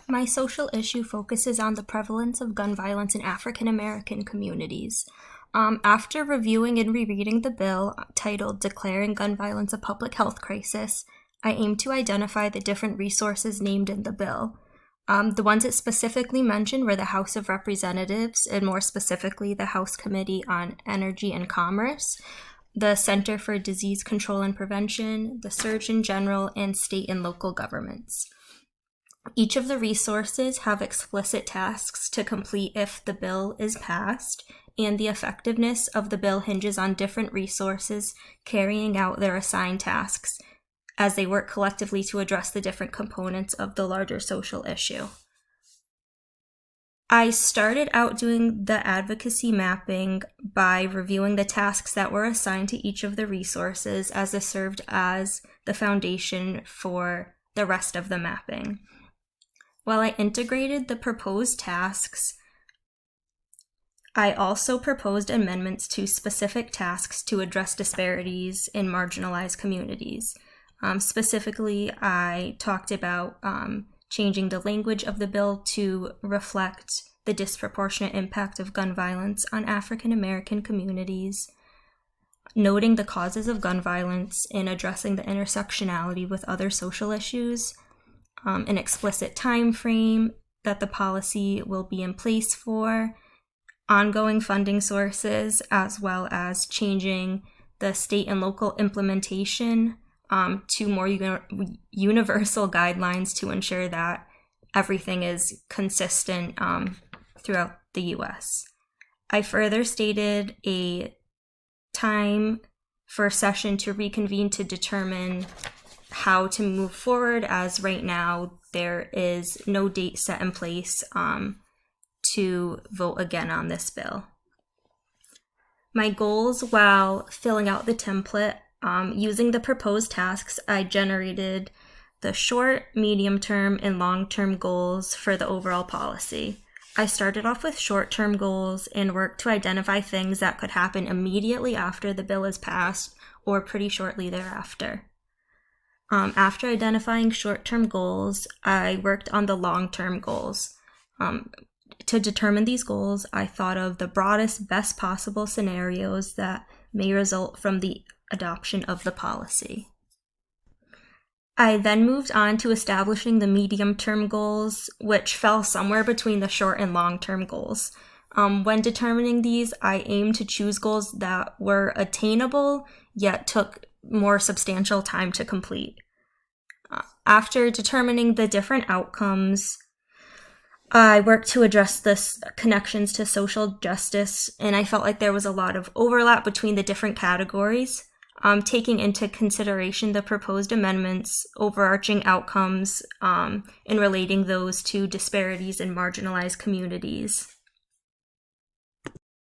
My social issue focuses on the prevalence of gun violence in African American communities. After reviewing and rereading the bill titled Declaring Gun Violence a Public Health Crisis, I aim to identify the different resources named in the bill. The ones it specifically mentioned were the House of Representatives, and more specifically, the House Committee on Energy and Commerce, the Center for Disease Control and Prevention, the Surgeon General, and state and local governments. Each of the resources have explicit tasks to complete if the bill is passed, and the effectiveness of the bill hinges on different resources carrying out their assigned tasks as they work collectively to address the different components of the larger social issue. I started out doing the advocacy mapping by reviewing the tasks that were assigned to each of the resources, as this served as the foundation for the rest of the mapping. While I integrated the proposed tasks, I also proposed amendments to specific tasks to address disparities in marginalized communities. Specifically, I talked about changing the language of the bill to reflect the disproportionate impact of gun violence on African American communities, noting the causes of gun violence and addressing the intersectionality with other social issues, an explicit time frame that the policy will be in place for, ongoing funding sources, as well as changing the state and local implementation to more universal guidelines to ensure that everything is consistent throughout the U.S. I further stated a time for session to reconvene to determine how to move forward, as right now there is no date set in place to vote again on this bill. My goals while filling out the template, using the proposed tasks, I generated the short, medium-term, and long-term goals for the overall policy. I started off with short-term goals and worked to identify things that could happen immediately after the bill is passed or pretty shortly thereafter. After identifying short-term goals, I worked on the long-term goals. To determine these goals, I thought of the broadest, best possible scenarios that may result from the adoption of the policy. I then moved on to establishing the medium-term goals, which fell somewhere between the short and long-term goals. When determining these, I aimed to choose goals that were attainable, yet took more substantial time to complete. After determining the different outcomes, I worked to address the connections to social justice, and I felt like there was a lot of overlap between the different categories, taking into consideration the proposed amendments, overarching outcomes, and relating those to disparities in marginalized communities.